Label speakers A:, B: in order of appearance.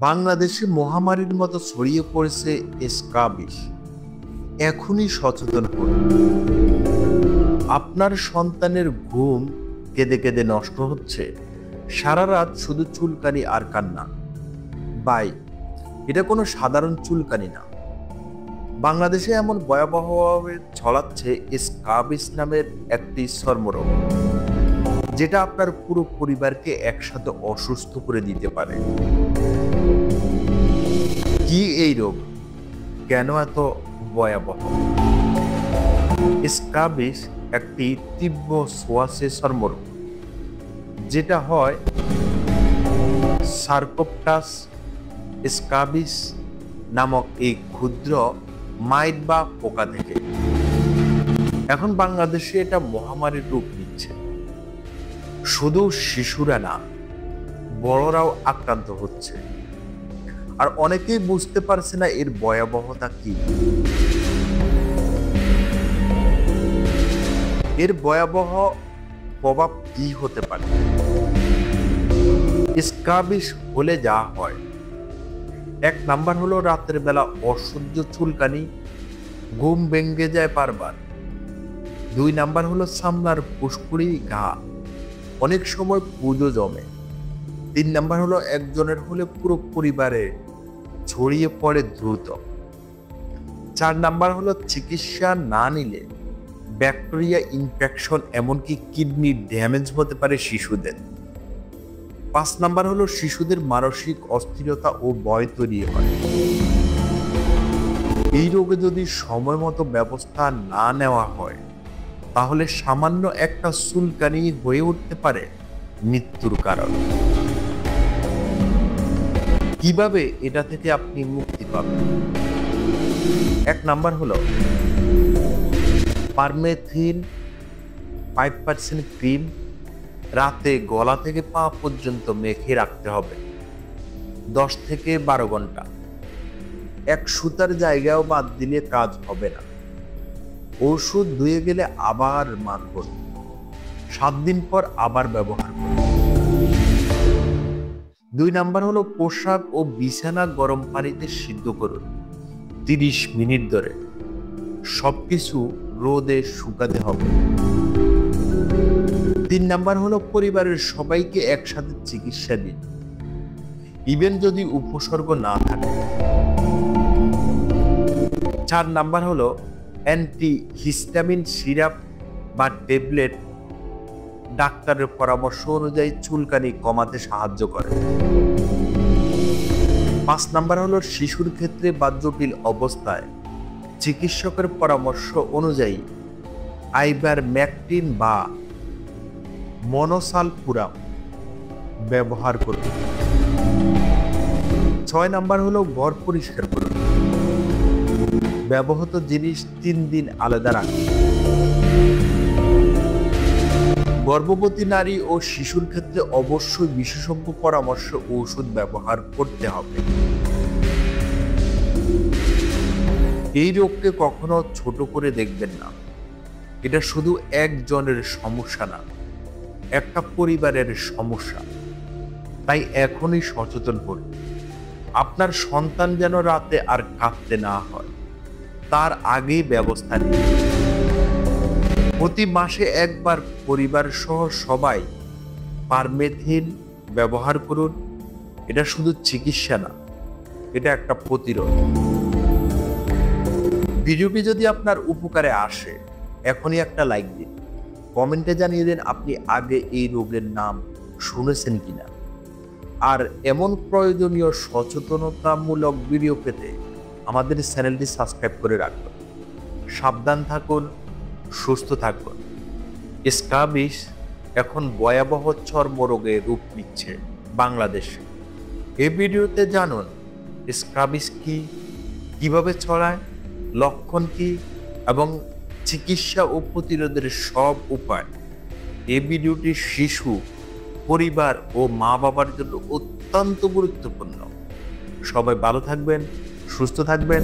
A: বাংলাদেশে মহামারীর মতো ছড়িয়ে পড়েছে স্ক্যাবিস। এখনই সচেতন হন। আপনার সন্তানের ঘুম কেঁদে কেঁদে নষ্ট হচ্ছে, সারা রাত শুধু চুলকানি আর কান্না। ভাই, এটা কোনো সাধারণ চুলকানি না। বাংলাদেশে এমন ভয়াবহভাবে ছড়াচ্ছে স্ক্যাবিস নামের একটি চর্মরোগ, যেটা আপনার পুরো পরিবারকে একসাথে অসুস্থ করে দিতে পারে। কি এই রোগ, কেন এত ভয়াবহ? স্ক্যাবিস একটি তীব্র ছোঁয়াচে চর্মরোগ, যেটা হয় সার্কোপ্টাস স্ক্যাবিস নামক এই ক্ষুদ্র মাইট বা পোকা থেকে। এখন বাংলাদেশে এটা মহামারীর রূপ নিচ্ছে। শুধু শিশুরা না, বড়রাও আক্রান্ত হচ্ছে, আর অনেকেই বুঝতে পারছে না এর ভয়াবহতা কি। এর ভয়াবহ প্রভাব কি হতে পারে? স্ক্যাবিস হলে যা হয়, এক নাম্বার হলো রাতের বেলা অসহ্য চুলকানি, ঘুম ভেঙে যায় বারবার। 2 নাম্বার হলো চামড়ার ফুসকুড়ি, ঘা, অনেক সময় পুজো জমে। 3 নাম্বার হলো একজনের হলে পুরো পরিবারে ছড়িয়ে পড়ে দ্রুত। 4 নাম্বার হলো চিকিৎসা না নিলে ব্যাকটেরিয়া ইনফেকশন, এমনকি কিডনি ড্যামেজ হতে পারে শিশুদের। 5 নাম্বার হলো শিশুদের মানসিক অস্থিরতা ও ভয় তৈরি হয়। এই রোগে যদি সময় মতো ব্যবস্থা না নেওয়া হয়, তাহলে সামান্য একটা চুলকানি হয়ে উঠতে পারে মৃত্যুর কারণ। কিভাবে এটা থেকে আপনি মুক্তি পাবেন? 1 নাম্বার হলো পারমেথিন 5% ক্রিম রাতে গলা থেকে পা পর্যন্ত মেখে রাখতে হবে 10 থেকে 12 ঘন্টা। এক সুতার জায়গাও বাদ দিলে কাজ হবে না। ওষুধ ধুয়ে গেলে আবার মাখুন, 7 দিন পর আবার ব্যবহার করুন। 2 নাম্বার হলো পোশাক ও বিছানা গরম পানিতে সিদ্ধ করুন 30 মিনিট ধরে। সবকিছু রোদে শুকাতে হবে। 3 নাম্বার হলো পরিবারের সবাইকে একসাথে চিকিৎসা দিন, ইভেন যদি উপসর্গ না থাকে। 4 নাম্বার হলো অ্যান্টিহিস্টামিন সিরাপ বা ট্যাবলেট ডাক্তারের পরামর্শ অনুযায়ী চুলকানি কমাতে সাহায্য করে। 5 নাম্বার হলো শিশুর ক্ষেত্রে বা জটিল অবস্থায় চিকিৎসকের পরামর্শ অনুযায়ী আইভারমেকটিন বা মনোসালফুরাম ব্যবহার করুন। 6 নাম্বার হলো ঘর পরিষ্কার করুন, ব্যবহৃত জিনিস 3 দিন আলাদা রাখুন। গর্ভবতী নারী ও শিশুর ক্ষেত্রে অবশ্যই বিশেষজ্ঞ পরামর্শ ঔষধ ব্যবহার করতে হবে। এই রোগকে কখনো ছোট করে দেখবেন না। এটা শুধু একজনের সমস্যা না, একটা পরিবারের সমস্যা। তাই এখনই সচেতন হন। আপনার সন্তান যেন রাতে আর কাঁদতে না হয়, তার আগেই ব্যবস্থা নিন। প্রতি মাসে একবার পরিবার সহ সবাই পারমেথিন ব্যবহার করুন। এটা শুধু চিকিৎসা না, এটা একটা প্রতিরোধ। ভিডিওটি যদি আপনার উপকারে আসে, এখনই একটা লাইক দিন, কমেন্টে জানিয়ে দিন আপনি আগে এই রোগের নাম শুনেছেন কিনা। আর এমন প্রয়োজনীয় সচেতনতামূলক ভিডিও পেতে আমাদের চ্যানেলটি সাবস্ক্রাইব করে রাখুন। সাবধান থাকুন, সুস্থ থাকুন। স্ক্যাবিস এখন ভয়াবহ চর্মরোগে রূপ নিচ্ছে বাংলাদেশে। এই ভিডিওতে জানুন স্ক্যাবিস কি, কিভাবে ছড়ায়, লক্ষণ কি এবং চিকিৎসা ও প্রতিরোধের সব উপায়। এই ভিডিওটি শিশু, পরিবার ও মা বাবার জন্য অত্যন্ত গুরুত্বপূর্ণ। সবাই ভালো থাকবেন, সুস্থ থাকবেন।